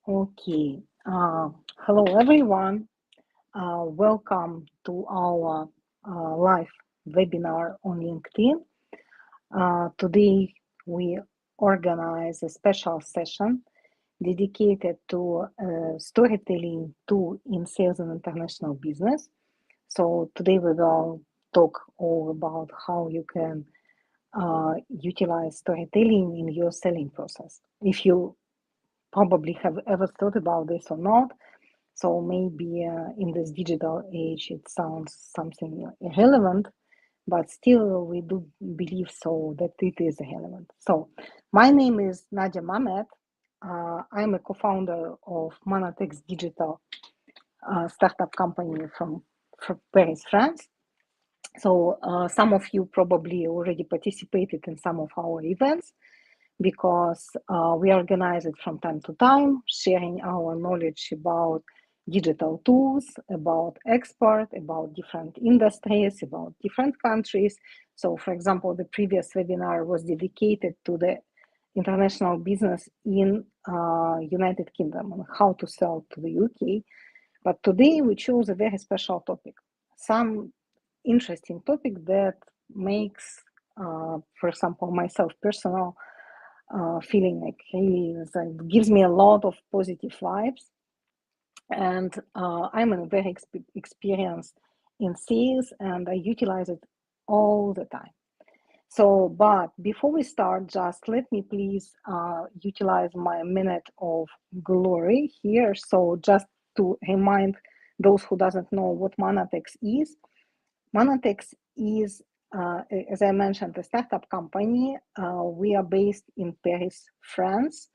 Okay. Hello, everyone. Welcome to our live webinar on LinkedIn. Today, we organize a special session dedicated to storytelling tool in sales and international business. So today we will talk all about how you can utilize storytelling in your selling process. If you probably have ever thought about this or not. So maybe in this digital age, it sounds something irrelevant, but still we do believe so that it is relevant. So my name is Nadia Mamet. I'm a co-founder of Manatex Digital startup company from Paris, France. So some of you probably already participated in some of our events because we organize it from time to time, sharing our knowledge about digital tools, about export, about different industries, about different countries. So, for example, the previous webinar was dedicated to the international business in United Kingdom and how to sell to the UK. But today we chose a very special topic, some interesting topic that makes, for example, myself personal feeling like really gives me a lot of positive vibes. And I'm a very experienced in sales and I utilize it all the time. So, but before we start, just let me please utilize my minute of glory here. So just to remind those who doesn't know what Manatex is. Manatex is, as I mentioned, a startup company. We are based in Paris, France,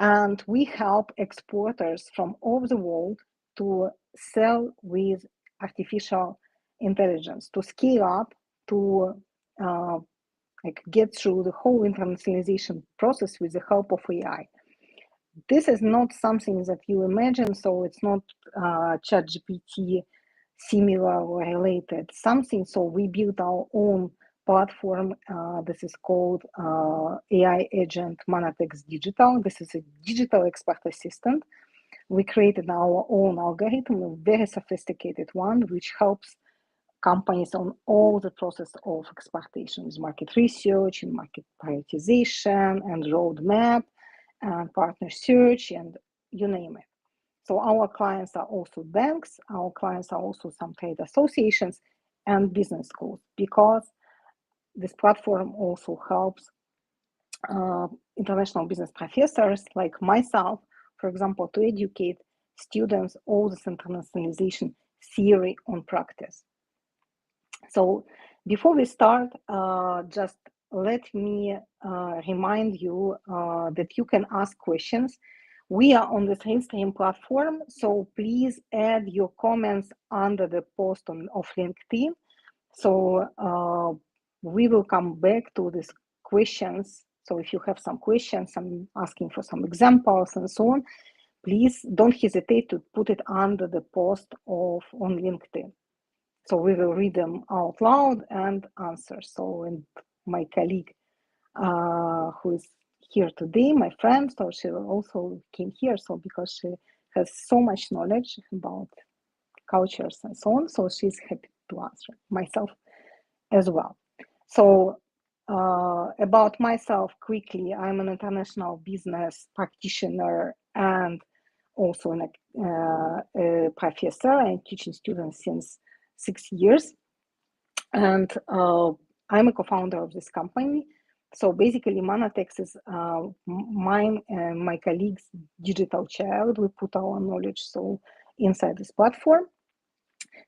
and we help exporters from all over the world to sell with artificial intelligence, to scale up, to get through the whole internationalization process with the help of AI. This is not something that you imagine, so it's not ChatGPT similar or related something. So we built our own platform. This is called AI Agent Manatex Digital. This is a digital expert assistant. We created our own algorithm, a very sophisticated one, which helps companies on all the process of exportation, market research and market prioritization and roadmap and partner search and you name it. So our clients are also banks, our clients are also some trade associations and business schools, because this platform also helps international business professors like myself, for example, to educate students all this internationalization theory on practice. So before we start, just let me remind you that you can ask questions. We are on the Stream platform, so please add your comments under the post of LinkedIn. So we will come back to these questions. So if you have some questions, I'm asking for some examples and so on, please don't hesitate to put it under the post on LinkedIn. So we will read them out loud and answer. So, and my colleague who is here today, my friend, so she also came here. So because she has so much knowledge about cultures and so on, so she's happy to answer, myself as well. So about myself quickly, I'm an international business practitioner and also a professor. I'm teaching students since 6 years, and I'm a co-founder of this company. So basically, Manatex is mine and my colleagues' digital child. We put our knowledge so inside this platform.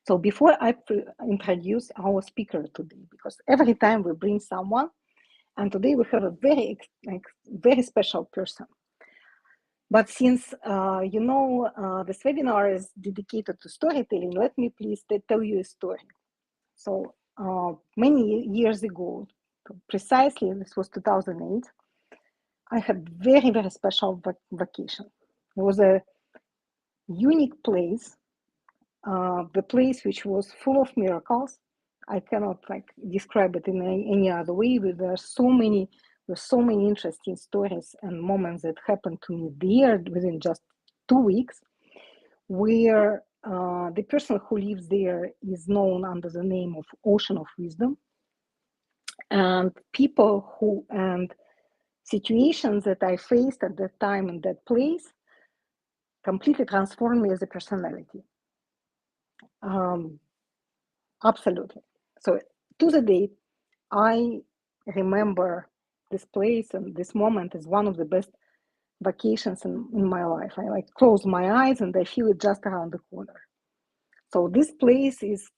So before I introduce our speaker today, because every time we bring someone, and today we have a very special person. But since this webinar is dedicated to storytelling, let me please tell you a story. So many years ago, precisely this was 2008, I had very special vacation. It was a unique place, the place which was full of miracles. I cannot describe it in any other way. There are so many interesting stories and moments that happened to me there within just 2 weeks, where the person who lives there is known under the name of Ocean of Wisdom, and people who and situations that I faced at that time in that place completely transformed me as a personality. Absolutely. So to the date, I remember this place and this moment is one of the best vacations in my life. I like close my eyes and I feel it just around the corner. So this place is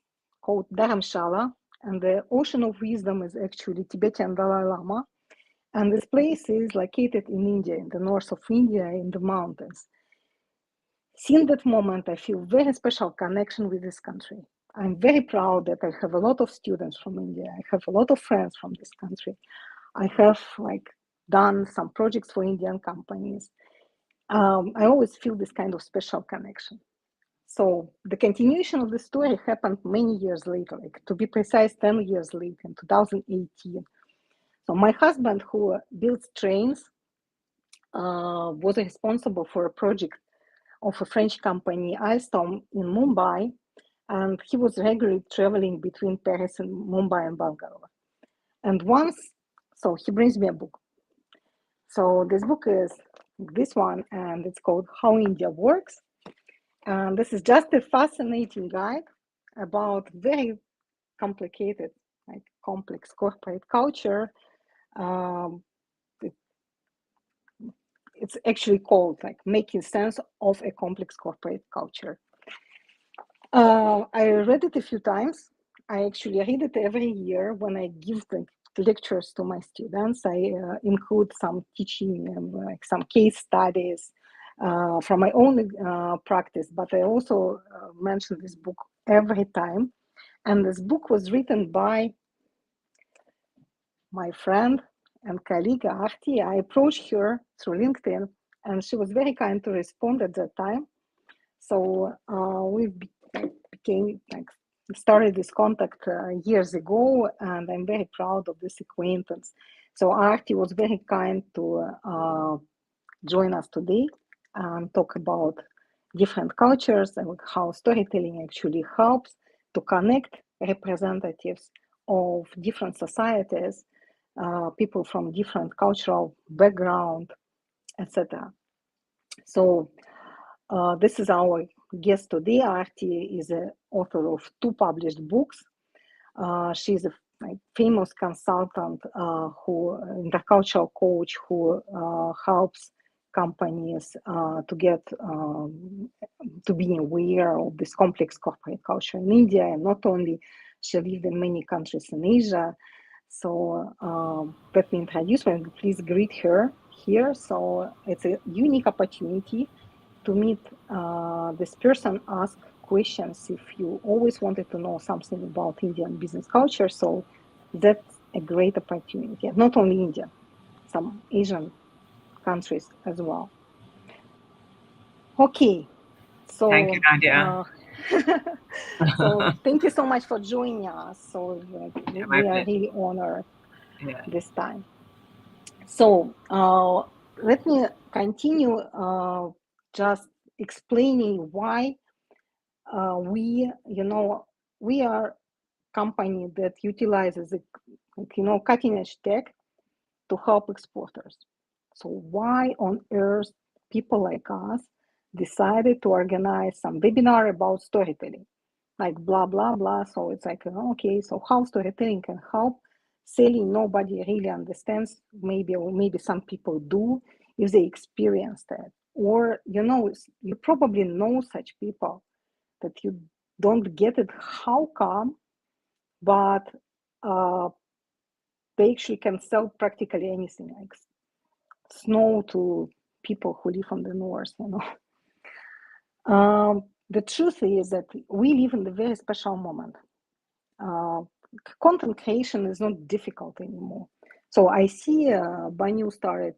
called Dharamshala, and the Ocean of Wisdom is actually Tibetan Dalai Lama. And this place is located in India, in the north of India, in the mountains. Since that moment, I feel very special connection with this country. I'm very proud that I have a lot of students from India. I have a lot of friends from this country. I have done some projects for Indian companies. I always feel this kind of special connection. So the continuation of the story happened many years later, to be precise, 10 years later, in 2018. So my husband, who builds trains, was responsible for a project of a French company, Alstom, in Mumbai, and he was regularly traveling between Paris and Mumbai and Bangalore. And once, so he brings me a book. So this book is this one, and it's called How India Works. And this is just a fascinating guide about very complicated, complex corporate culture. It's actually called Making Sense of a Complex Corporate Culture. I read it a few times. I actually read it every year when I give the lectures to my students. I include some teaching and some case studies from my own practice, but I also mention this book every time. And this book was written by my friend and colleague Arti. I approached her through LinkedIn, and she was very kind to respond at that time. So we started this contact years ago, and I'm very proud of this acquaintance. So Arti was very kind to join us today and talk about different cultures and how storytelling actually helps to connect representatives of different societies, people from different cultural background, etc. So this is our guest today. Arti is an author of 2 published books. She's a famous consultant intercultural coach who helps companies to get to be aware of this complex corporate culture in India, and not only. She lived in many countries in Asia. So let me introduce her and please greet her here. So it's a unique opportunity to meet this person, ask questions if you always wanted to know something about Indian business culture. So that's a great opportunity. Not only India, some Asian countries as well. Okay, so thank you, Nadia. so thank you so much for joining us. So My we are pleasure. really honored Yeah. this time. So let me continue just explaining why we are company that utilizes cutting edge tech to help exporters. So why on earth people like us decided to organize some webinar about storytelling, like blah blah blah. So it's okay, so how storytelling can help selling? Nobody really understands. Maybe some people do if they experience that, or you probably know such people that you don't get it. How come? But they actually can sell practically anything, like snow to people who live on the north. The truth is that we live in a very special moment. Content creation is not difficult anymore. So I see Banu started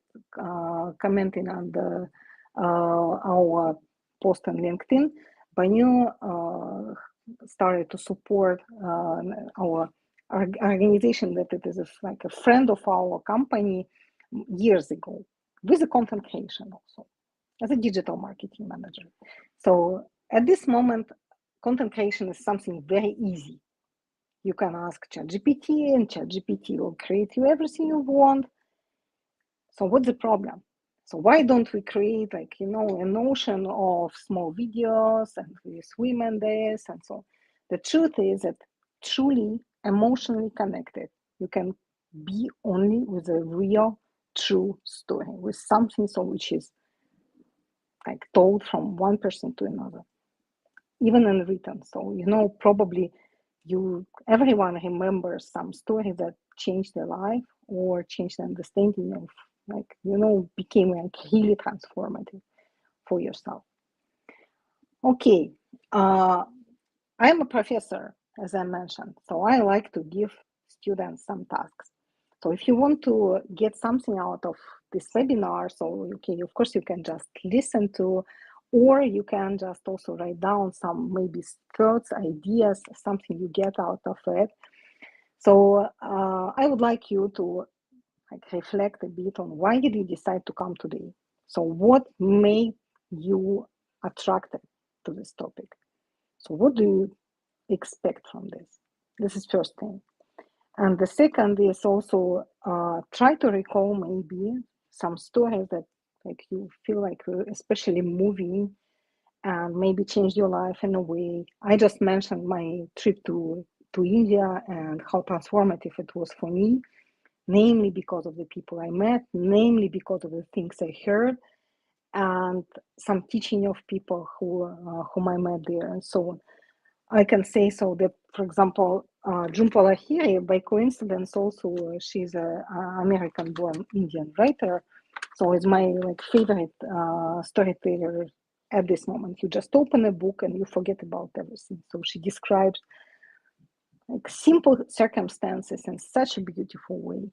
commenting on our post on LinkedIn. Banu started to support our organization that it is like a friend of our company years ago with the content creation also. as a digital marketing manager. So at this moment, content creation is something very easy. You can ask ChatGPT, and ChatGPT will create you everything you want. So what's the problem? So why don't we create an ocean of small videos and we swim in this and so on? The truth is that truly emotionally connected, you can be only with a real, true story, with something so which is like told from one person to another, even in written. So probably everyone remembers some story that changed their life or changed the understanding of became like really transformative for yourself. Okay, I'm a professor, as I mentioned, so I like to give students some tasks. So if you want to get something out of this webinar, so of course you can just listen to, or you can just also write down some maybe thoughts, ideas, something you get out of it. So I would like you to reflect a bit on why did you decide to come today? So what made you attracted to this topic? So what do you expect from this? This is first thing. And the second is also try to recall maybe some stories that you feel like especially moving and maybe changed your life in a way. I just mentioned my trip to India and how transformative it was for me, namely because of the people I met, namely because of the things I heard, and some teaching of people whom I met there, and so on. I can say so that, for example, Jhumpa Lahiri, by coincidence, also she's a American-born Indian writer, so it's my favorite storyteller at this moment. You just open a book and you forget about everything. So she describes simple circumstances in such a beautiful way.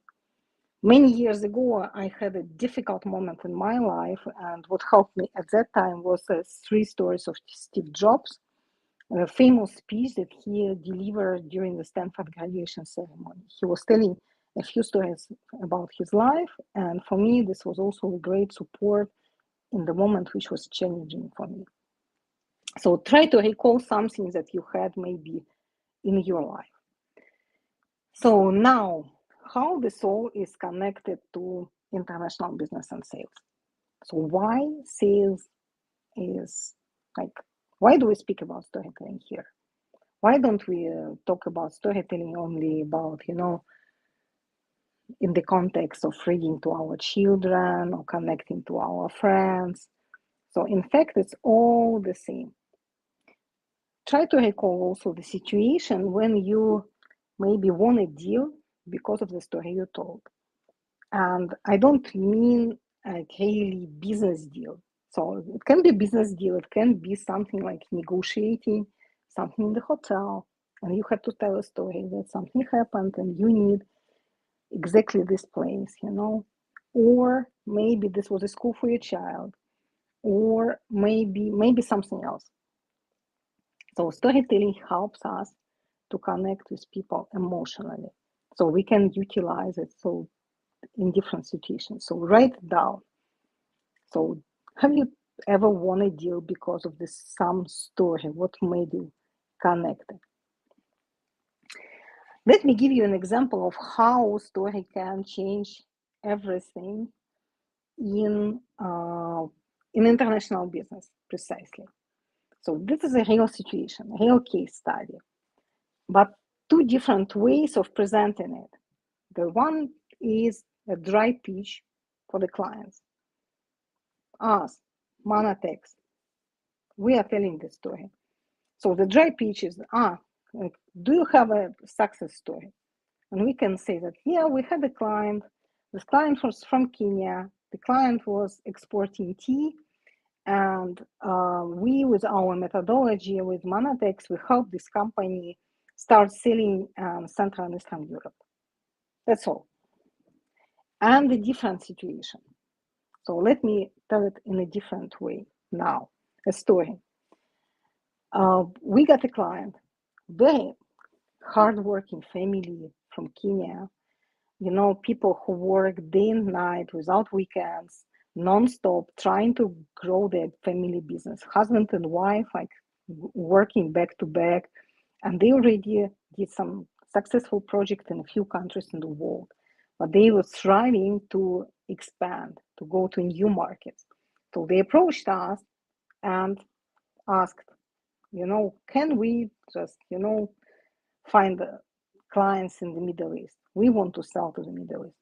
Many years ago, I had a difficult moment in my life, and what helped me at that time was 3 stories of Steve Jobs, a famous speech that he delivered during the Stanford graduation ceremony. He was telling a few stories about his life, and for me, this was also a great support in the moment which was challenging for me. So try to recall something that you had maybe in your life. So now, how this all is connected to international business and sales. So why sales is why do we speak about storytelling here? Why don't we talk about storytelling only about, in the context of reading to our children or connecting to our friends? So in fact, it's all the same. Try to recall also the situation when you maybe won a deal because of the story you told. And I don't mean a really business deal. So it can be a business deal, it can be something like negotiating something in the hotel, and you have to tell a story that something happened and you need exactly this place, or maybe this was a school for your child, or maybe something else. So storytelling helps us to connect with people emotionally, so we can utilize it so in different situations. So write it down. So have you ever won a deal because of this some story? What made you connected? Let me give you an example of how story can change everything in international business precisely. So this is a real situation, a real case study, but 2 different ways of presenting it. The one is a dry pitch for the clients. Us, Manatex, we are telling the story. So the dry pitch is, do you have a success story? And we can say that, yeah, we had a client. This client was from Kenya. The client was exporting tea. And we, with our methodology, with Manatex, we helped this company start selling Central and Eastern Europe. That's all. And a different situation. So let me tell it in a different way now, a story. We got a client, very hardworking family from Kenya, people who work day and night without weekends, non-stop, trying to grow their family business, husband and wife, like working back to back, and they already did some successful project in a few countries in the world, but they were striving to expand, to go to new markets. So they approached us and asked, can we just, find clients in the Middle East? We want to sell to the Middle East.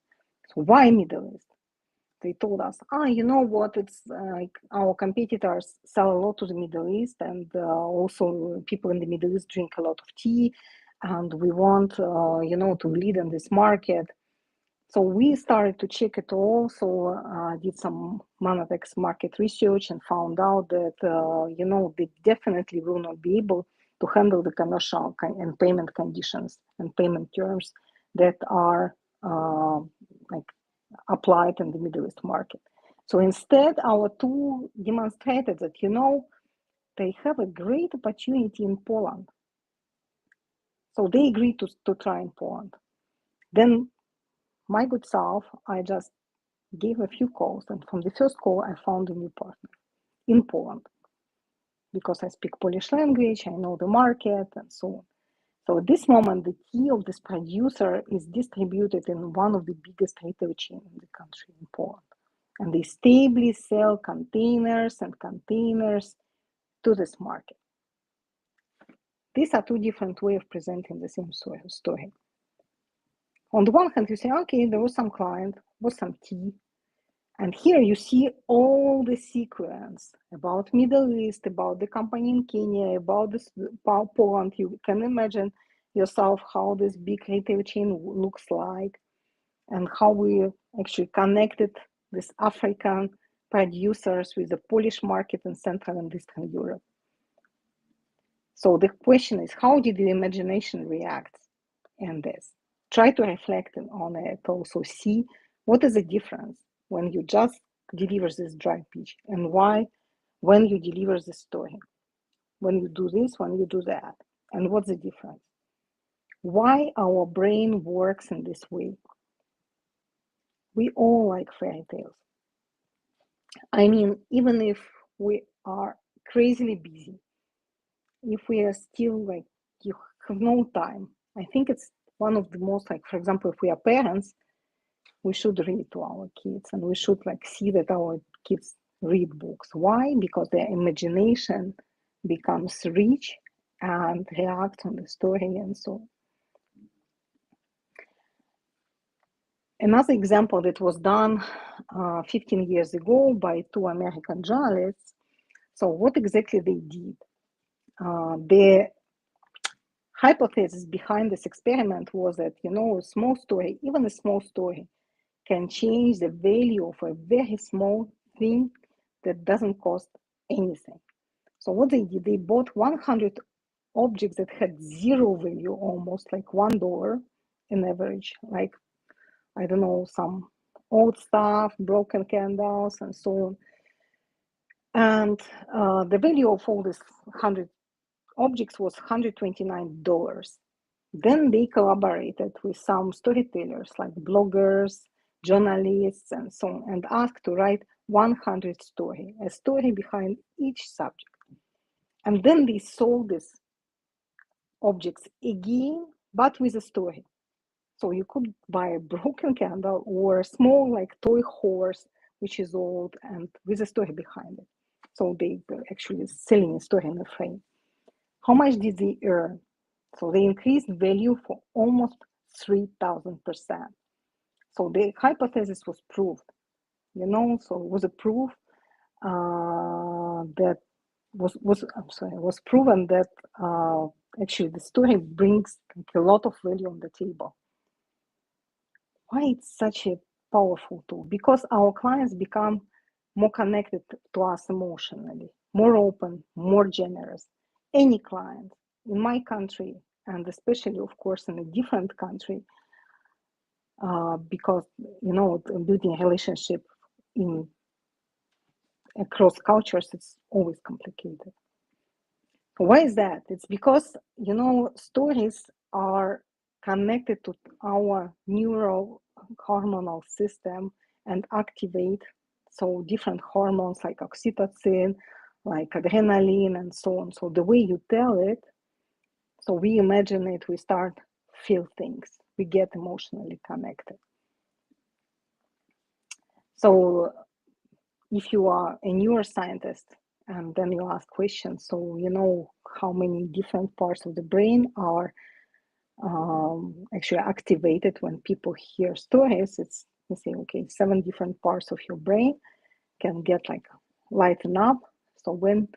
So why Middle East? They told us, you know what? It's like our competitors sell a lot to the Middle East, and also people in the Middle East drink a lot of tea, and we want, to lead in this market. So we started to check it all. So did some Monetex market research and found out that they definitely will not be able to handle the commercial and payment conditions and payment terms that are like applied in the Middle East market. So instead, our tool demonstrated that they have a great opportunity in Poland. So they agreed to try in Poland. Then my good self, I just gave a few calls, and from the first call, I found a new partner in Poland because I speak Polish language, I know the market, and so on. So at this moment, the tea of this producer is distributed in one of the biggest retail chains in the country, in Poland. And they stably sell containers and containers to this market. These are two different ways of presenting the same story. On the one hand, you say, okay, there was some client, was some tea, and here you see all the sequence about Middle East, about the company in Kenya, about this Poland. You can imagine yourself how this big retail chain looks like, and how we actually connected this African producers with the Polish market in Central and Eastern Europe. So the question is, how did the imagination react in this? Try to reflect on it, also see what is the difference when you just deliver this dry pitch, and why when you deliver the story, when you do this, when you do that, and what's the difference? Why our brain works in this way? We all like fairy tales. I mean, even if we are crazily busy, if we are still like, you have no time, I think it's one of the most, like, for example, if we are parents, we should read to our kids, and we should like see that our kids read books. Why? Because their imagination becomes rich and reacts on the story and so on. Another example that was done 15 years ago by two American journalists. So what exactly they did? The hypothesis behind this experiment was that, a small story, even a small story, can change the value of a very small thing that doesn't cost anything. So what they did, they bought 100 objects that had zero value, almost like $1 in average, like, I don't know, some old stuff, broken candles, and so on. And the value of all these 100 objects was $129. Then they collaborated with some storytellers like bloggers, journalists, and so on, and asked to write 100 stories, a story behind each subject. And then they sold these objects again, but with a story. So you could buy a broken candle or a small like toy horse, which is old and with a story behind it. So they were actually selling a story in a frame. How much did they earn? So they increased value for almost 3,000%. So the hypothesis was proved, so it was a proof that was proven that actually the story brings a lot of value on the table. Why it's such a powerful tool? Because our clients become more connected to us emotionally, more open, more generous. Any client in my country, and especially, of course, in a different country, because building a relationship in across cultures, it's always complicated. Why is that? It's because stories are connected to our neural hormonal system and activate So different hormones like oxytocin, like adrenaline, and so on. So the way you tell it, so we imagine it, we start feel things, we get emotionally connected. So if you are a neuroscientist and then you ask questions, so you know how many different parts of the brain are actually activated when people hear stories. It's, you say, okay, 7 different parts of your brain can get like lighten up. So when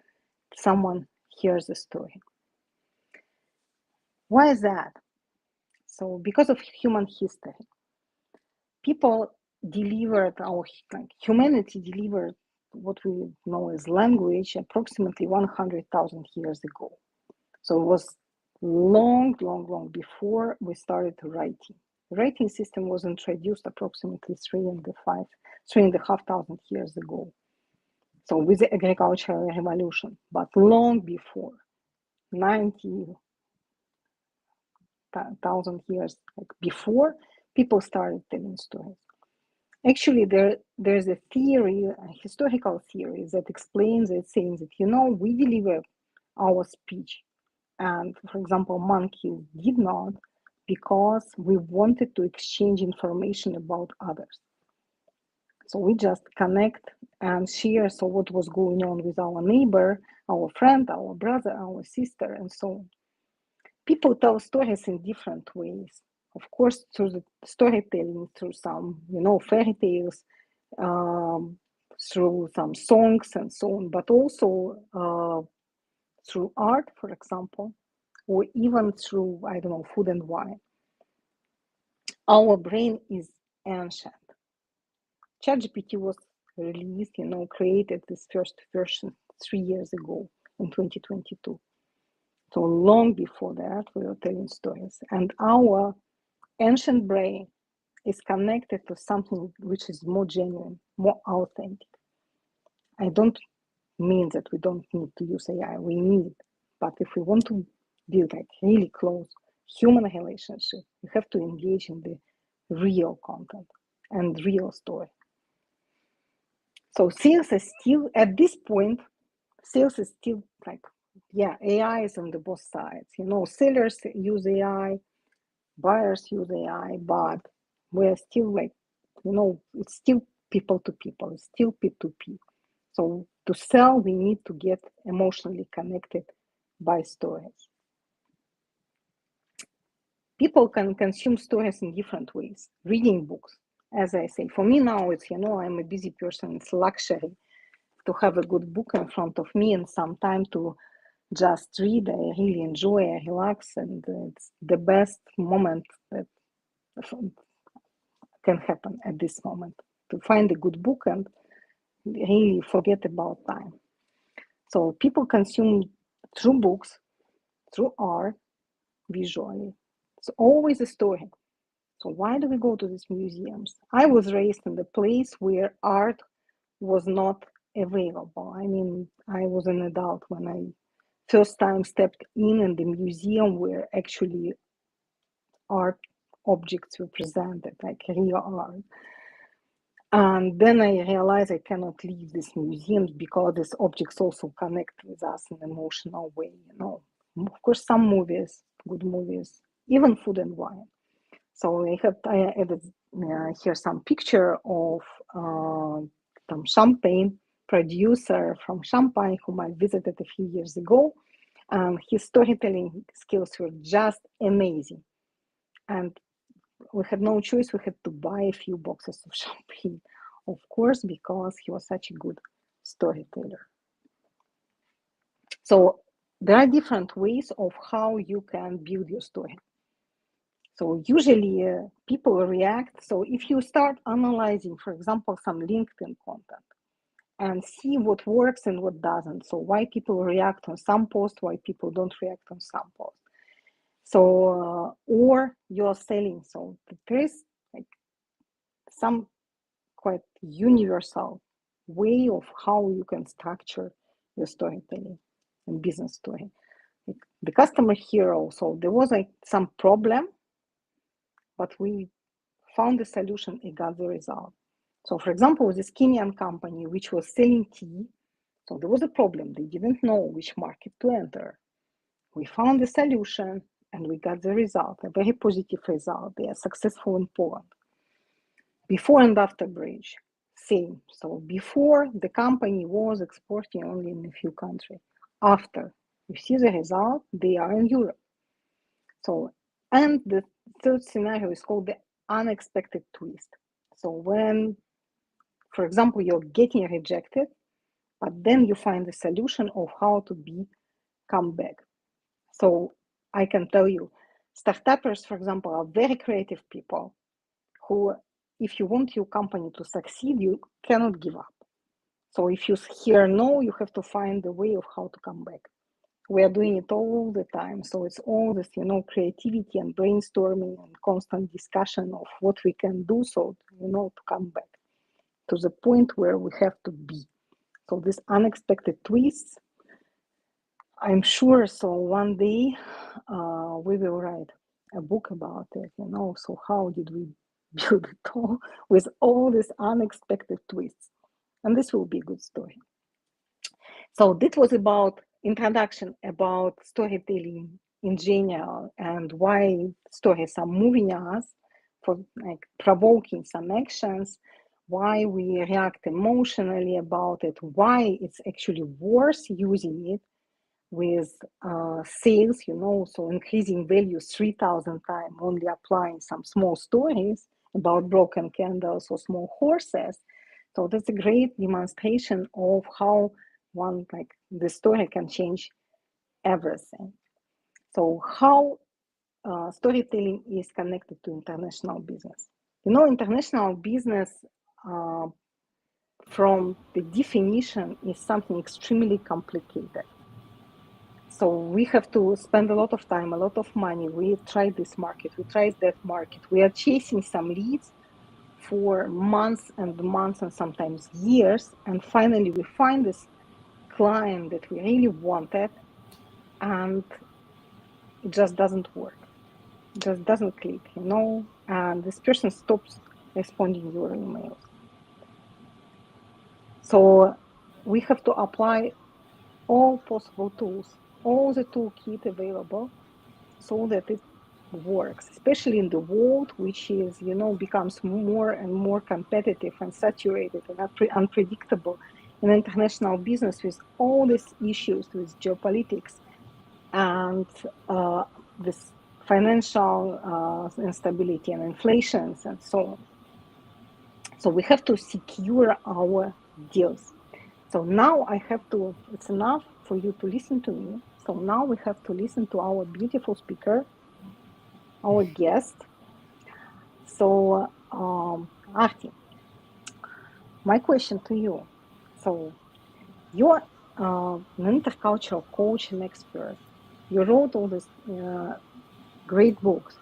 someone hears a story, why is that? So because of human history, people delivered our, like humanity delivered what we know as language approximately 100,000 years ago. So it was long before we started writing. The writing system was introduced approximately 3,500 years ago. So with the agricultural revolution, but long before, 90,000 years like before, people started telling stories. Actually, there's a theory, a historical theory that explains it, saying that, you know, we deliver our speech. And for example, monkeys did not, because we wanted to exchange information about others. So we just connect and share. So what was going on with our neighbor, our friend, our brother, our sister, and so on. People tell stories in different ways. Of course, through the storytelling, through some, you know, fairy tales, um, through some songs and so on, but also through art, for example, or even through, I don't know, food and wine. Our brain is ancient. ChatGPT was released, you know, created this first version 3 years ago in 2022. So long before that, we were telling stories. And our ancient brain is connected to something which is more genuine, more authentic. I don't mean that we don't need to use AI, we need, but if we want to build like really close human relationship, you have to engage in the real content and real story. So sales is still, at this point, sales is still like, yeah, AI is on the both sides. You know, sellers use AI, buyers use AI, but we're still like, you know, it's still people to people, it's still P2P. So to sell, we need to get emotionally connected by stories. People can consume stories in different ways. Reading books, as I say, for me now, it's, you know, I'm a busy person, it's luxury to have a good book in front of me and some time to just read. I really enjoy, I relax, and it's the best moment that can happen at this moment, to find a good book and really forget about time. So people consume through books, through art, visually. It's always a story. So why do we go to these museums? I was raised in the place where art was not available. I mean, I was an adult when I first time stepped in the museum where actually art objects were presented, like real art. And then I realized I cannot leave these museums because these objects also connect with us in an emotional way, you know. Of course, some movies, good movies, even food and wine. So I added here some picture of some champagne producer from Champagne whom I visited a few years ago. And his storytelling skills were just amazing. And we had no choice. We had to buy a few boxes of champagne, of course, because he was such a good storyteller. So there are different ways of how you can build your story. So usually people react. So if you start analyzing, for example, some LinkedIn content and see what works and what doesn't. So why people react on some posts, why people don't react on some posts. So, or you're selling. So there is like some quite universal way of how you can structure your storytelling and business story. Like the customer hero. So there was like some problem, but we found the solution and got the result. So, for example, this Kenyan company which was selling tea, so there was a problem. They didn't know which market to enter. We found the solution and we got the result, a very positive result. They are successful in Poland. Before and after bridge, same. So before the company was exporting only in a few countries. After you see the result, they are in Europe. So, and the third scenario is called the unexpected twist. So when, for example, you're getting rejected, but then you find the solution of how to come back. So I can tell you, startuppers, for example, are very creative people who, if you want your company to succeed, you cannot give up. So if you hear no, you have to find a way of how to come back. We are doing it all the time. So it's all this, creativity and brainstorming and constant discussion of what we can do so, to come back to the point where we have to be. So this unexpected twists, I'm sure. So one day we will write a book about it, So how did we build it all with all these unexpected twists? And this will be a good story. So this was about introduction about storytelling in general and why stories are moving us for provoking some actions, why we react emotionally about it, why it's actually worth using it with sales, so increasing value 3,000 times, only applying some small stories about broken candles or small horses. So that's a great demonstration of how the story can change everything. So how storytelling is connected to international business. International business from the definition is something extremely complicated. So we have to spend a lot of time, a lot of money. We tried this market, we tried that market. We are chasing some leads for months and months and sometimes years. And finally, we find this client that we really wanted, and it just doesn't work. It just doesn't click, and this person stops responding your emails. So we have to apply all possible tools, all the toolkit available, so that it works, especially in the world which is, becomes more and more competitive and saturated and unpredictable in international business, with all these issues with geopolitics and this financial instability and inflations and so on. So we have to secure our deals. So now it's enough for you to listen to me. So now we have to listen to our beautiful speaker, our guest. So, Arti, my question to you. So, you're an intercultural coach and expert. You wrote all these great books.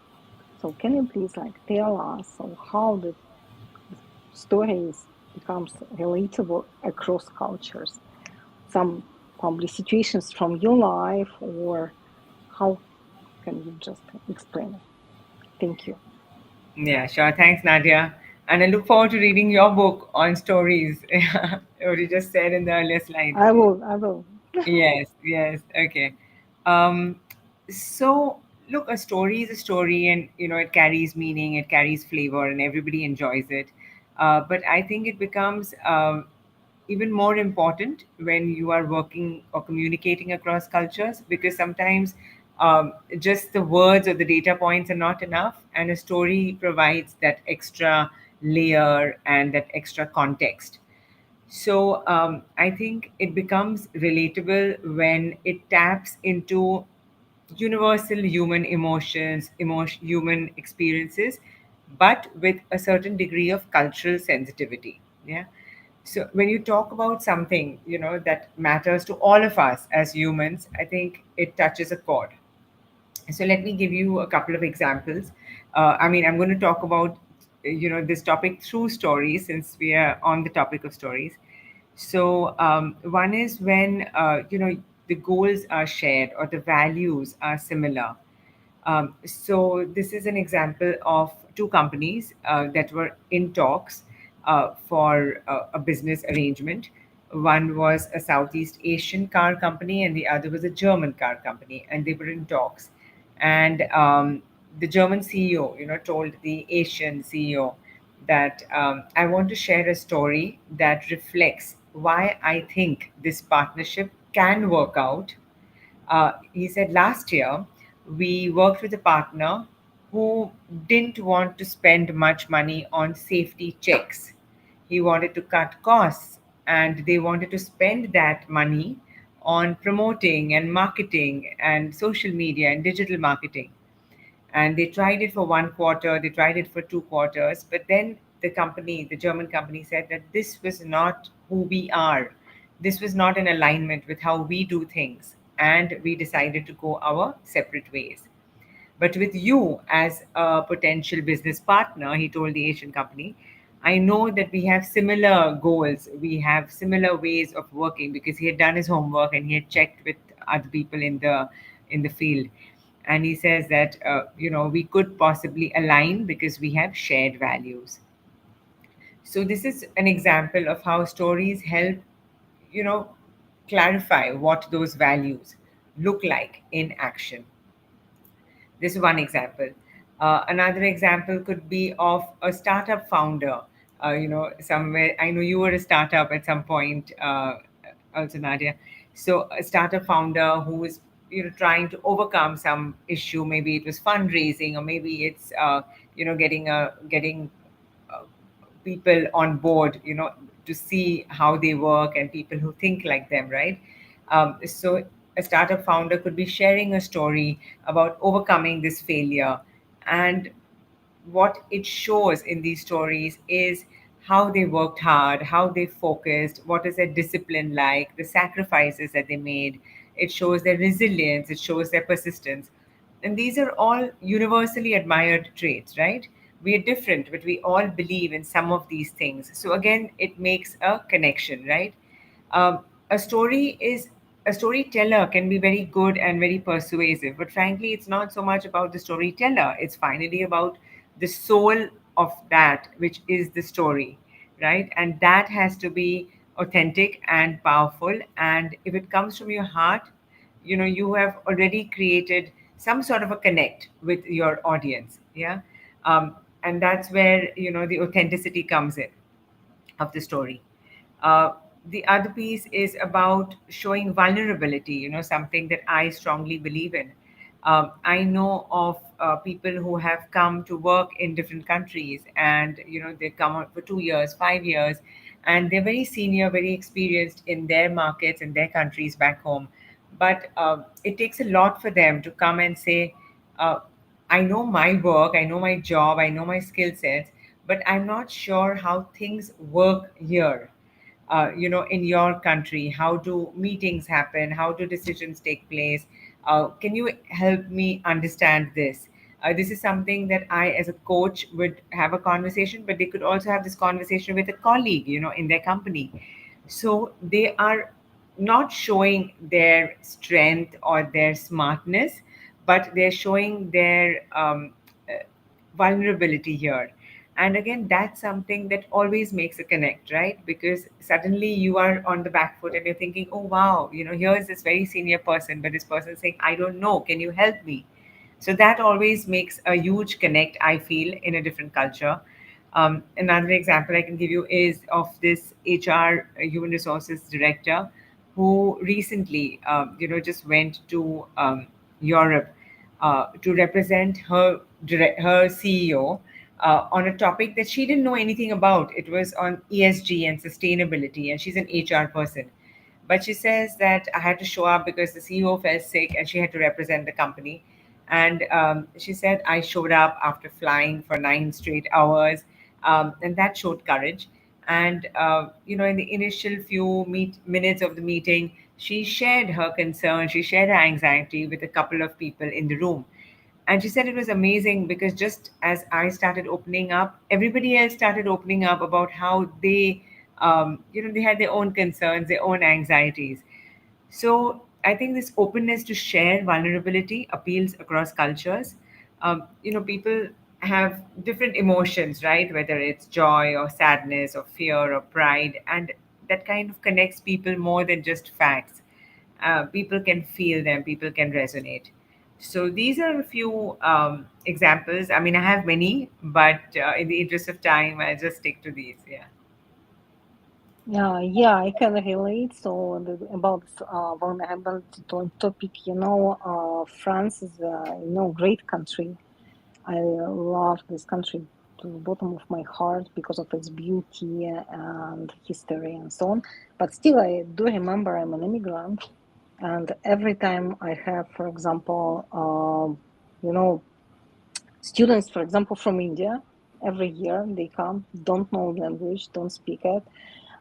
So, can you please tell us how the stories becomes relatable across cultures? Some probably situations from your life, or how can you just explain it? Thank you. Yeah, sure. Thanks, Nadia. And I look forward to reading your book on stories. What you just said in the earlier slide. I will. Yes, yes. Okay. Um, so look, a story is a story, and it carries meaning, it carries flavor, and everybody enjoys it. But I think it becomes even more important when you are working or communicating across cultures, because sometimes just the words or the data points are not enough, and a story provides that extra layer and that extra context. So I think it becomes relatable when it taps into universal human emotions, human experiences, but with a certain degree of cultural sensitivity. Yeah. So when you talk about something, that matters to all of us as humans, I think it touches a chord. So let me give you a couple of examples. I'm going to talk about this topic through stories, since we are on the topic of stories. So one is when the goals are shared or the values are similar. So this is an example of two companies that were in talks, for a business arrangement. One was a Southeast Asian car company, and the other was a German car company, and they were in talks. And the German CEO, told the Asian CEO that I want to share a story that reflects why I think this partnership can work out. He said last year we worked with a partner who didn't want to spend much money on safety checks. He wanted to cut costs, and they wanted to spend that money on promoting and marketing and social media and digital marketing. And they tried it for 1 quarter, they tried it for 2 quarters, but then the German company, said that this was not who we are. This was not in alignment with how we do things, and we decided to go our separate ways. But with you as a potential business partner, he told the Asian company, I know that we have similar goals, we have similar ways of working, because he had done his homework and he had checked with other people in the field. And he says that we could possibly align because we have shared values. So this is an example of how stories help you know clarify what those values look like in action. This is one example. Another example could be of a startup founder. Somewhere, I know you were a startup at some point, also, Nadia. So, a startup founder who is trying to overcome some issue. Maybe it was fundraising, or maybe it's getting uh, people on board, to see how they work and people who think like them, right? So a startup founder could be sharing a story about overcoming this failure. And what it shows in these stories is how they worked hard, how they focused, what is their discipline like, the sacrifices that they made. It shows their resilience, it shows their persistence. And these are all universally admired traits, right? We are different, but we all believe in some of these things. So again, it makes a connection, right? A story is a storyteller can be very good and very persuasive, but frankly, it's not so much about the storyteller. It's finally about the soul of that, which is the story, right? And that has to be authentic and powerful. And if it comes from your heart, you have already created some sort of a connect with your audience. Yeah. And that's where the authenticity comes in of the story. Uh, the other piece is about showing vulnerability, something that I strongly believe in. I know of people who have come to work in different countries, and they come out for 2 years, 5 years, and they're very senior, very experienced in their markets and their countries back home. But it takes a lot for them to come and say, uh, I know my work, I know my job, I know my skill sets, but I'm not sure how things work here. In your country, how do meetings happen? How do decisions take place? Can you help me understand this? This is something that I, as a coach, would have a conversation, but they could also have this conversation with a colleague, in their company. So they are not showing their strength or their smartness, but they're showing their vulnerability here. And again, that's something that always makes a connect, right? Because suddenly you are on the back foot and you're thinking, oh wow, here is this very senior person, but this person saying, I don't know, can you help me? So that always makes a huge connect, I feel, in a different culture. Another example I can give you is of this HR, human resources director, who recently, just went to Europe to represent her CEO on a topic that she didn't know anything about. It was on ESG and sustainability, and she's an HR person. But she says that I had to show up because the CEO fell sick and she had to represent the company. And she said I showed up after flying for 9 straight hours, and that showed courage. And in the initial few minutes of the meeting, she shared her concern, she shared her anxiety with a couple of people in the room. And she said it was amazing because just as I started opening up, everybody else started opening up about how they had their own concerns, their own anxieties. So I think this openness to share vulnerability appeals across cultures. People have different emotions, right? Whether it's joy or sadness or fear or pride, and that kind of connects people more than just facts. People can feel them, people can resonate. So these are a few examples. I mean, I have many, but in the interest of time, I'll just stick to these. Yeah. Yeah, yeah, I can relate. So about vulnerability topic, France is great country. I love this country to the bottom of my heart because of its beauty and history and so on. But still, I do remember I'm an immigrant, and every time I have, for example, you know, students, for example, from India, every year they come, don't know language, don't speak it,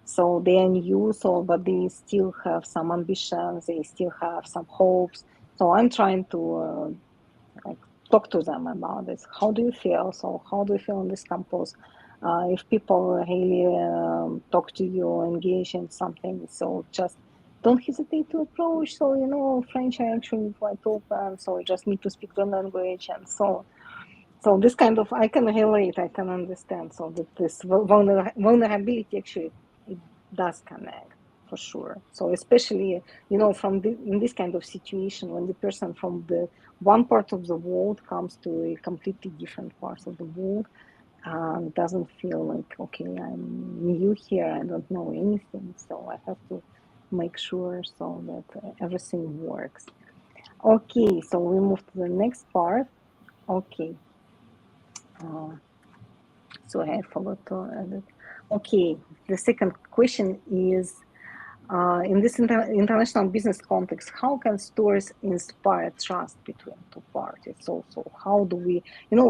so they are new, so but they still have some ambitions, they still have some hopes. So I'm trying to like talk to them about this. How do you feel? So how do you feel on this campus? If people really talk to you, engage in something, so just don't hesitate to approach. So French are actually quite open, so you just need to speak the language and so. So this kind of I can relate, I can understand. So that this vulnerability actually it does connect for sure. So especially from in this kind of situation when the person from the one part of the world comes to a completely different part of the world and doesn't feel like okay I'm new here, I don't know anything, so I have to make sure so that everything works. Okay, so we move to the next part. Okay. uh, Sorry, I forgot to add it. Okay, the second question is in this international business context, how can stories inspire trust between two parties? So how do we,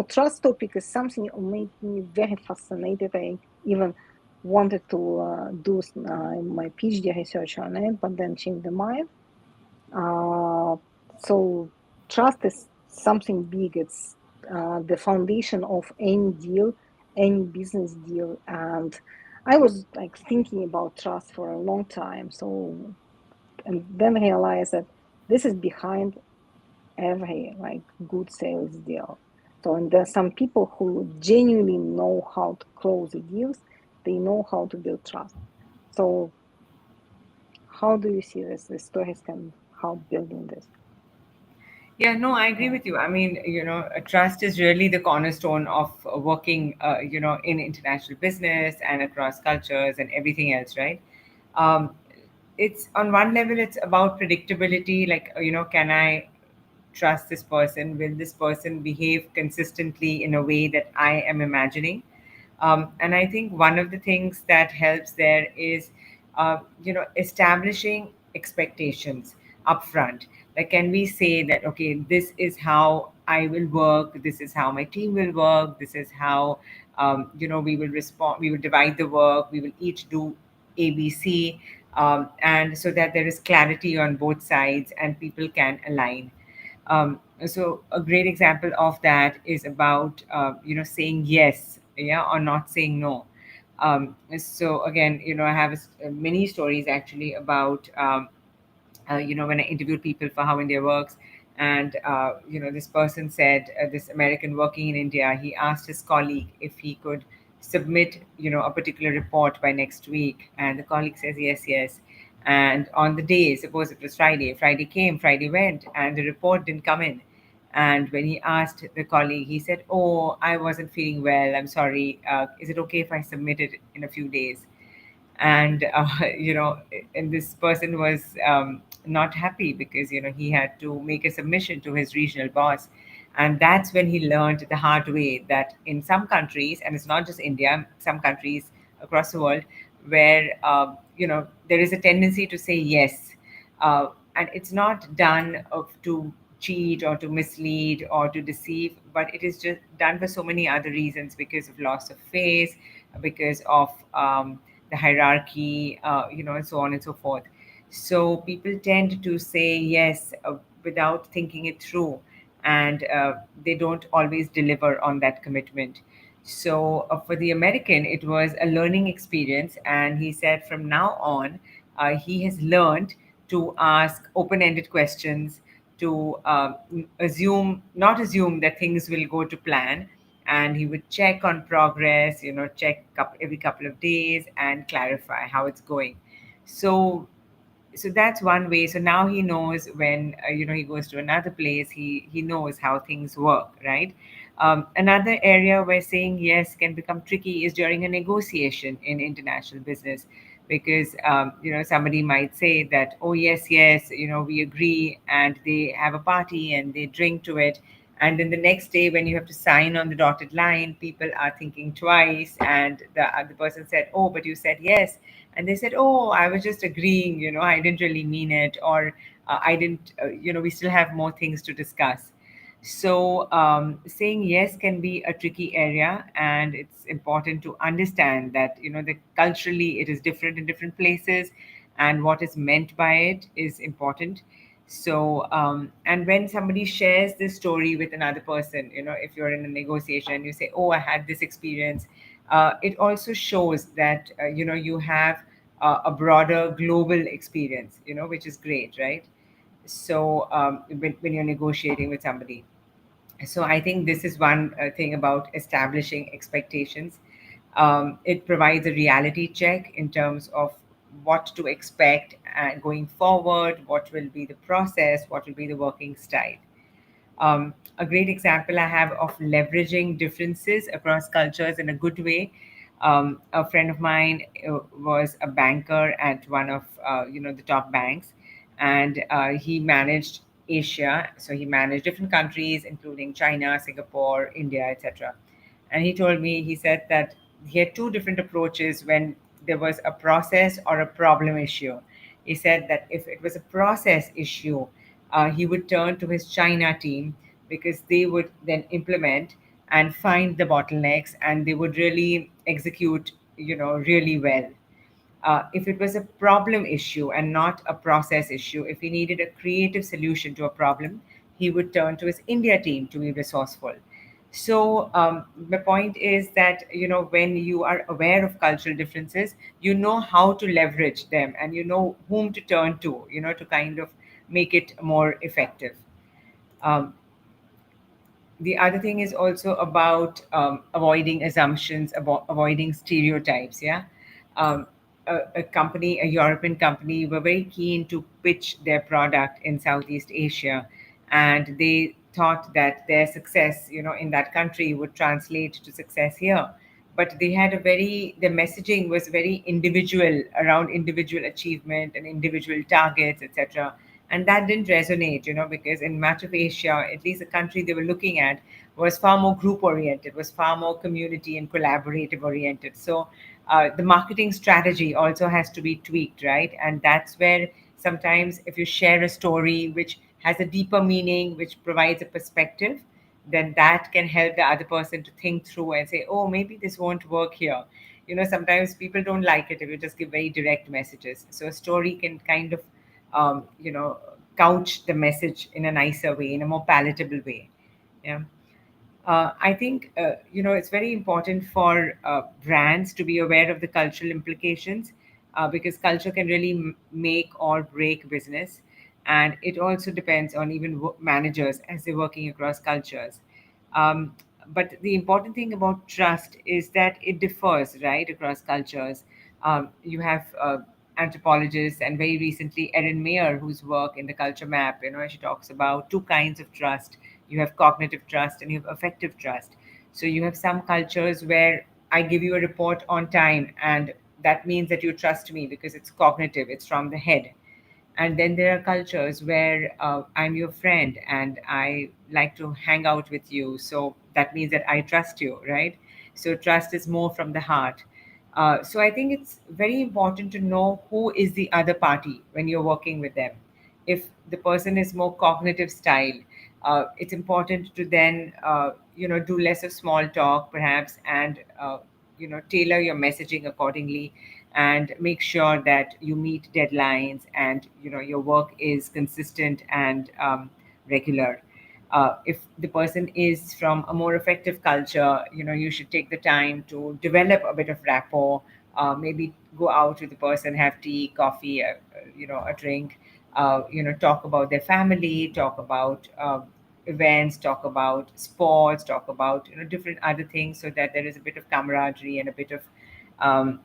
trust topic is something that made me very fascinated. I even wanted to do my PhD research on it, but then changed the mind. Uh, so trust is something big. It's the foundation of any deal, any business deal. And I was like thinking about trust for a long time. So and then realized that this is behind every like good sales deal. So and there are some people who genuinely know how to close the deals. They know how to build trust. So how do you see this? The stories can help building this. Yeah, no, I agree Uh, with you. I mean, trust is really the cornerstone of working, in international business and across cultures and everything else, right? Um, it's on one level, it's about predictability. Like, can I trust this person? Will this person behave consistently in a way that I am imagining? And I think one of the things that helps there is, establishing expectations upfront. Like, can we say that, okay, this is how I will work, this is how my team will work, this is how, we will respond, we will divide the work, we will each do ABC, and so that there is clarity on both sides and people can align. So a great example of that is about saying yes, yeah, or not saying no. So again, I have many stories actually about when I interviewed people for How India Works, and this person said, this American working in India, he asked his colleague if he could submit a particular report by next week, and the colleague says yes, yes. And on the day, suppose it was Friday, Friday came, Friday went, and the report didn't come in. And when he asked the colleague, he said, "Oh, I wasn't feeling well. I'm sorry. Is it okay if I submit it in a few days?" And and this person was not happy because he had to make a submission to his regional boss. And that's when he learned the hard way that in some countries, and it's not just India, some countries across the world, where there is a tendency to say yes, and it's not done to cheat or to mislead or to deceive, but it is just done for so many other reasons, because of loss of face, because of the hierarchy, and so on and so forth. So people tend to say yes without thinking it through, and they don't always deliver on that commitment. So for the American, it was a learning experience, and he said from now on, he has learned to ask open-ended questions, to not assume that things will go to plan, and he would check on progress, check every couple of days and clarify how it's going. So so that's one way. So now he knows when he goes to another place, he knows how things work, right? Another area where saying yes can become tricky is during a negotiation in international business, because somebody might say that, oh yes, yes, we agree, and they have a party and they drink to it, and then the next day when you have to sign on the dotted line, people are thinking twice, and the other person said, oh, but you said yes, and they said, oh, I was just agreeing, I didn't really mean it, or I didn't, we still have more things to discuss. So saying yes can be a tricky area, and it's important to understand that that culturally it is different in different places, and what is meant by it is important. So and when somebody shares this story with another person, if you're in a negotiation and you say, oh, I had this experience, it also shows that you have a broader global experience, which is great, right? So when you're negotiating with somebody, so I think this is one thing about establishing expectations. It provides a reality check in terms of what to expect going forward, what will be the process, what will be the working style. A great example I have of leveraging differences across cultures in a good way. A friend of mine was a banker at one of the top banks, and he managed Asia. So he managed different countries, including China, Singapore, India, etc. And he told me, he said that he had two different approaches when there was a process or a problem issue. He said that if it was a process issue, he would turn to his China team, because they would then implement and find the bottlenecks, and they would really execute, really well. If it was a problem issue and not a process issue, if he needed a creative solution to a problem, he would turn to his India team to be resourceful. So the point is that when you are aware of cultural differences, you know how to leverage them, and you know whom to turn to, to kind of make it more effective. Um, the other thing is also about avoiding assumptions, avoiding stereotypes. Yeah. A company, a European company, were very keen to pitch their product in Southeast Asia, and they thought that their success, in that country would translate to success here. But they had a very, the messaging was very individual, around individual achievement and individual targets, etc. And that didn't resonate, because in much of Asia, at least the country they were looking at, was far more group oriented, was far more community and collaborative oriented. So the marketing strategy also has to be tweaked, right? And that's where sometimes if you share a story which has a deeper meaning, which provides a perspective, then that can help the other person to think through and say, oh, maybe this won't work here. Sometimes people don't like it if you just give very direct messages. So a story can kind of couch the message in a nicer way, in a more palatable way. Yeah. I think it's very important for brands to be aware of the cultural implications, because culture can really make or break business, and it also depends on even managers as they're working across cultures. Um, but the important thing about trust is that it differs, right, across cultures. You have anthropologists, and very recently Erin Mayer, whose work in the Culture Map, she talks about two kinds of trust. You have cognitive trust and you have affective trust. So you have some cultures where I give you a report on time, and that means that you trust me because it's cognitive, it's from the head. And then there are cultures where I'm your friend and I like to hang out with you, so that means that I trust you, right? So trust is more from the heart. So I think it's very important to know who is the other party when you're working with them. If the person is more cognitive style, it's important to then do less of small talk perhaps, and tailor your messaging accordingly, and make sure that you meet deadlines, and your work is consistent and regular. If the person is from a more effective culture, you should take the time to develop a bit of rapport. Maybe go out with the person, have tea, coffee, a drink. Talk about their family, talk about events, talk about sports, talk about different other things, so that there is a bit of camaraderie and a bit of um,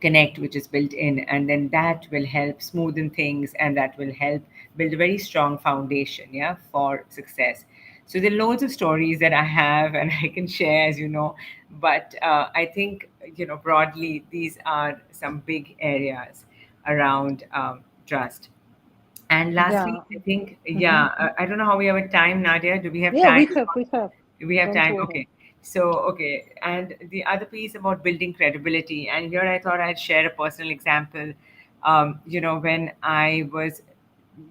connect which is built in, and then that will help smoothen things, and that will help build a very strong foundation, yeah, for success. So there are loads of stories that I have and I can share, as you know, but I think broadly these are some big areas around trust. And lastly, Yeah. I think, Hmm. yeah, I don't know how we have a time, Nadia. Do we have Yeah, time? we have. We have Don't time. worry. Okay. So, okay. And the other piece about building credibility. And here I thought I'd share a personal example. When I was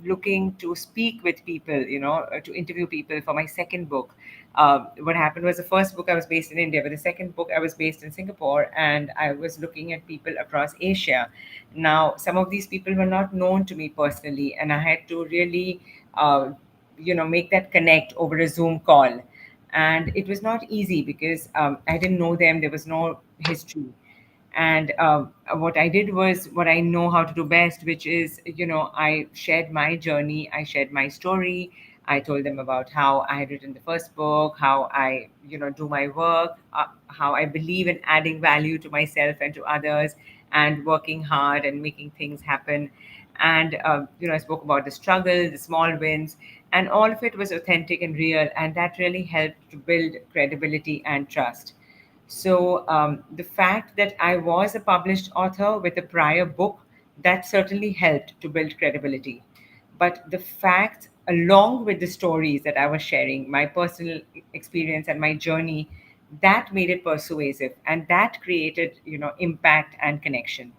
looking to speak with people, to interview people for my second book. What happened was, the first book I was based in India, but the second book I was based in Singapore, and I was looking at people across Asia. Now, some of these people were not known to me personally, and I had to really, make that connect over a Zoom call. And it was not easy because I didn't know them, there was no history. And what I did was what I know how to do best, which is, I shared my journey, I shared my story. I told them about how I had written the first book, how I do my work, how I believe in adding value to myself and to others, and working hard and making things happen. And I spoke about the struggle, the small wins, and all of it was authentic and real, and that really helped to build credibility and trust. So the fact that I was a published author with a prior book, that certainly helped to build credibility. But the fact, along with the stories that I was sharing, my personal experience and my journey, that made it persuasive, and that created, impact and connection.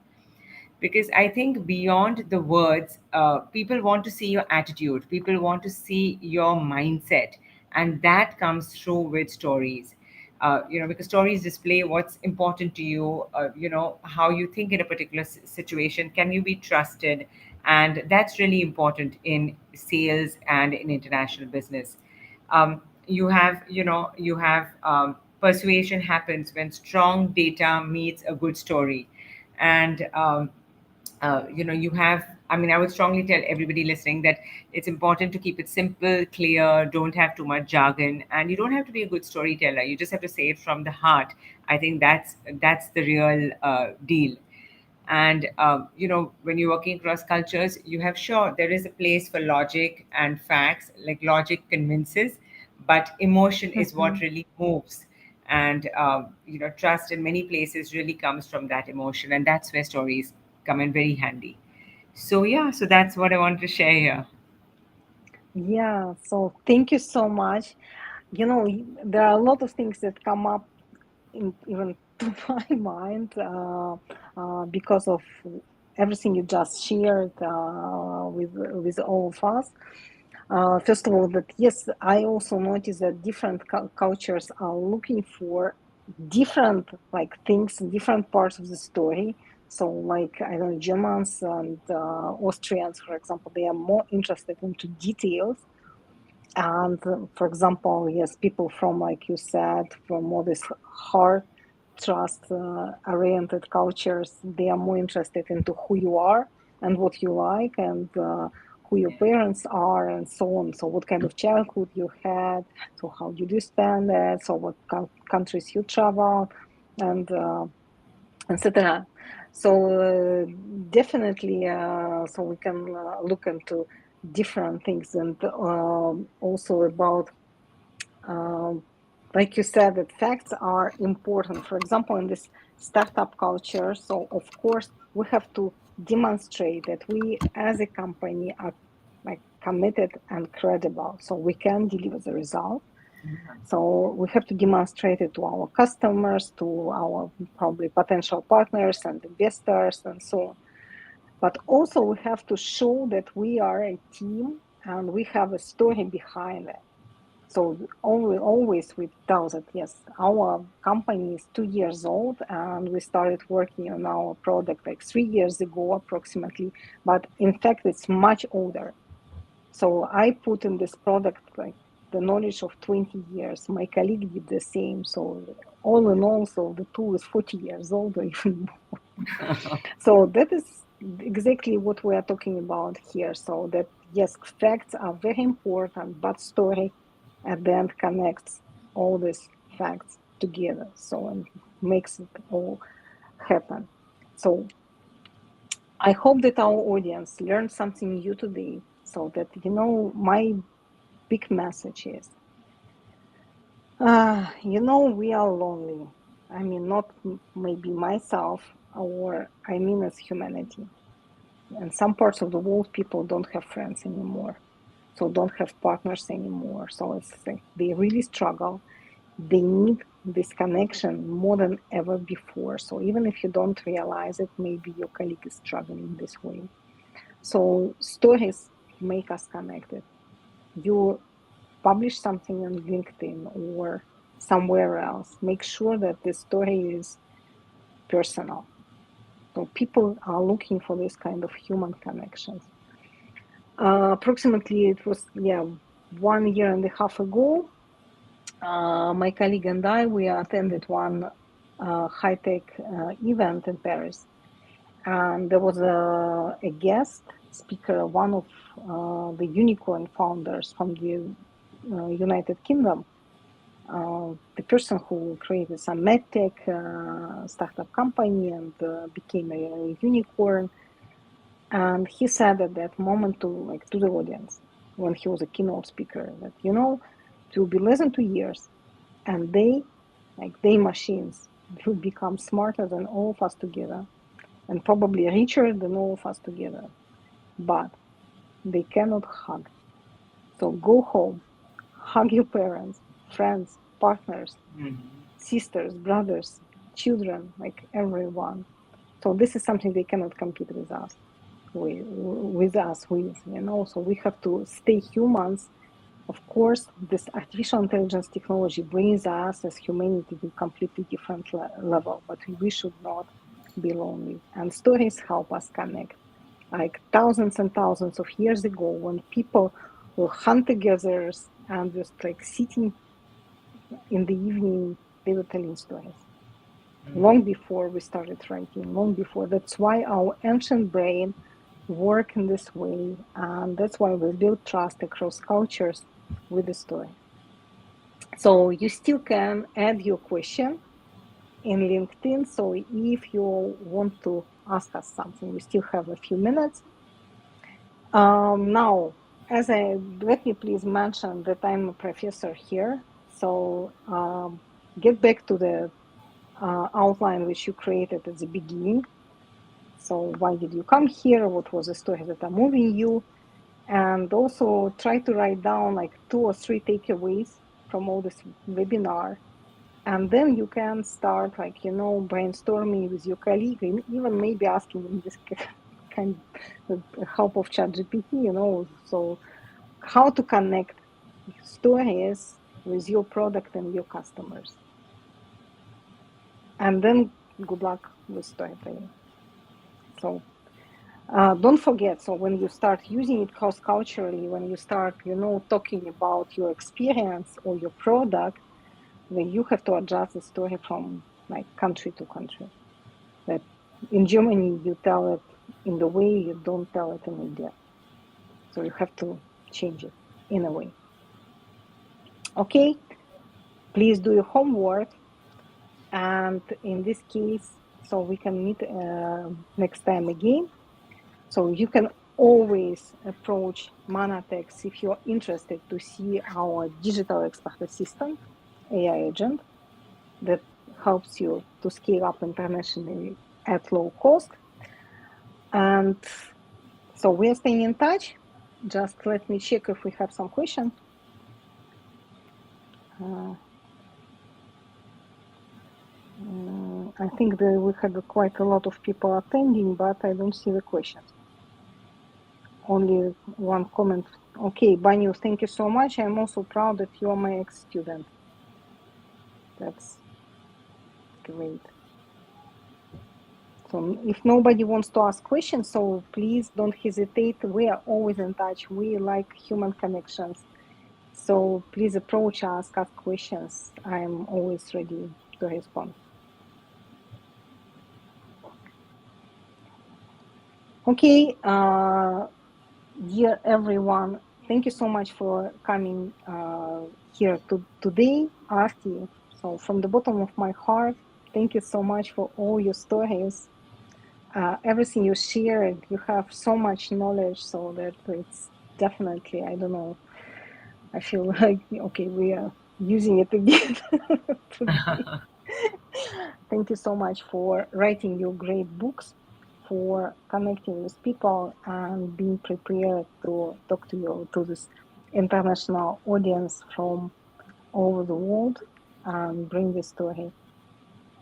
Because I think beyond the words, people want to see your attitude, people want to see your mindset, and that comes through with stories. Because stories display what's important to you, how you think in a particular situation, can you be trusted? And that's really important in sales and in international business. Persuasion happens when strong data meets a good story. And you have, I mean, I would strongly tell everybody listening that it's important to keep it simple, clear, don't have too much jargon, and you don't have to be a good storyteller, you just have to say it from the heart. I think that's the real deal. And when you're working across cultures, you have, sure, there is a place for logic and facts, like logic convinces, but emotion is what Hmm. really moves. And trust in many places really comes from that emotion, and that's where stories come in very handy. So yeah, so that's what I wanted to share here. Yeah, so thank you so much. There are a lot of things that come up in even to my mind because of everything you just shared with all of us. First of all, that yes, I also noticed that different cultures are looking for different like things, different parts of the story. So, like I don't know, Germans and Austrians, for example, they are more interested into details. And for example, yes, people from, like you said, from all this hard trust oriented cultures, they are more interested into who you are and what you like, and who your parents are and so on. So what kind of childhood you had, so how did you spend it, so what countries you travel, and etc. So definitely, so we can look into different things, and also about, um, like you said, that facts are important. For example, in this startup culture, so of course we have to demonstrate that we as a company are like committed and credible, so we can deliver the result. So we have to demonstrate it to our customers, to our probably potential partners and investors and so on. But also we have to show that we are a team and we have a story behind it. So always we tell that yes, our company is 2 years old and we started working on our product like 3 years ago approximately, but in fact it's much older. So I put in this product like the knowledge of 20 years. My colleague did the same. So all in all, so the tool is 40 years old or even more. So that is exactly what we are talking about here. So that yes, facts are very important, but story at the end connects all these facts together. So and makes it all happen. So I hope that our audience learned something new today. So that my big message is, we are lonely. I mean, not maybe myself, or I mean as humanity. And some parts of the world, people don't have friends anymore, so don't have partners anymore. So it's like they really struggle. They need this connection more than ever before. So even if you don't realize it, maybe your colleague is struggling this way. So stories make us connected. You publish something on LinkedIn or somewhere else, make sure that the story is personal. So people are looking for this kind of human connections. Approximately, it was 1 year and a half ago. My colleague and I, we attended one high tech event in Paris, and there was a guest speaker, one of the unicorn founders from the United Kingdom, the person who created some medtech startup company and became a unicorn. And he said at that moment to the audience, when he was a keynote speaker, that it will be less than 2 years, and they machines will become smarter than all of us together, and probably richer than all of us together. But they cannot hug. So go home, hug your parents, friends, partners, Mhm. sisters, brothers, children, like everyone. So this is something they cannot compete with us, So we have to stay humans. Of course, this artificial intelligence technology brings us as humanity to a completely different level, but we should not be lonely. And stories help us connect. Like thousands and thousands of years ago, when people were hunter-gatherers and just like sitting in the evening, they were telling stories long before we started writing, long before. That's why our ancient brain work in this way, and that's why we build trust across cultures with the story. So you still can add your question in LinkedIn. So if you want to ask us something, we still have a few minutes. Now, let me please mention that I'm a professor here. So get back to the outline which you created at the beginning. So why did you come here? What was the story that are moving you? And also try to write down like 2 or 3 takeaways from all this webinar. And then you can start brainstorming with your colleague, and even maybe asking in this kind of help of ChatGPT. So how to connect stories with your product and your customers. And then good luck with storytelling. So don't forget, so when you start using it cross-culturally, when you start, talking about your experience or your product, then you have to adjust the story from like country to country. That in Germany, you tell it in the way you don't tell it in India. So you have to change it in a way. Okay, please do your homework. And in this case, so we can meet next time again. So you can always approach Manatex if you're interested to see our digital expert assistant, AI agent, that helps you to scale up internationally at low cost. And so we're staying in touch. Just let me check if we have some questions. I think that we had quite a lot of people attending, but I don't see the questions. Only one comment. Okay, Banyu, thank you so much. I'm also proud that you are my ex-student. That's great. So if nobody wants to ask questions, so please don't hesitate. We are always in touch. We like human connections. So please approach us, ask questions. I'm always ready to respond. Okay, Dear everyone, thank you so much for coming here today, Arti. So, from the bottom of my heart, thank you so much for all your stories, everything you shared. You have so much knowledge, so that it's definitely, I don't know, I feel like, okay, we are using it again today. Thank you so much for writing your great books, for connecting with people and being prepared to talk to you, to this international audience from all over the world and bring this story.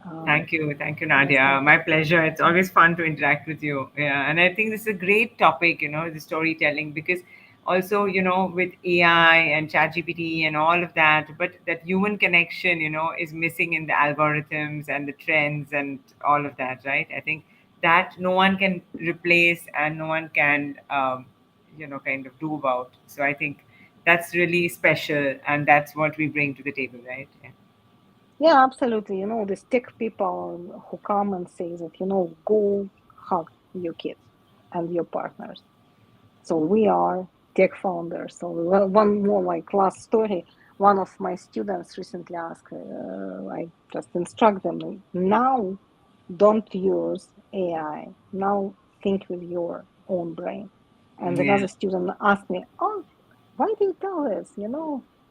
Uh, Thank you, Understand? Nadia. My pleasure. It's always fun to interact with you. Yeah, and I think this is a great topic, the storytelling, because also, with AI and ChatGPT and all of that, but that human connection, is missing in the algorithms and the trends and all of that, right? I think that no one can replace and no one can, kind of do about. So I think that's really special, and that's what we bring to the table, right? Yeah. Yeah, absolutely. These tech people who come and say that, go hug your kids and your partners. So we are tech founders. So one more like last story. One of my students recently asked, I just instruct them now, don't use AI. Now think with your own brain. And Yeah. another student asked me, oh, why do you tell this?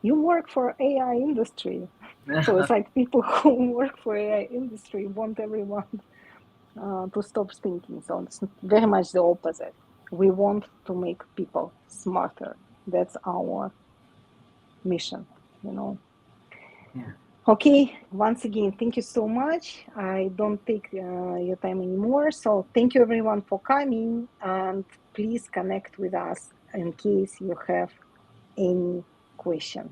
You work for AI industry. So it's like people who work for AI industry want everyone to stop thinking. So it's very much the opposite. We want to make people smarter. That's our mission, you know. Yeah. Okay, once again, thank you so much. I don't take your time anymore. So thank you everyone for coming, and please connect with us in case you have any questions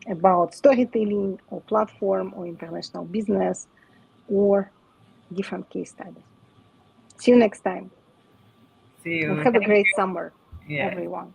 about storytelling or platform or international business or different case studies. See you next time See and you. have a Thank great you. summer, Yeah. everyone.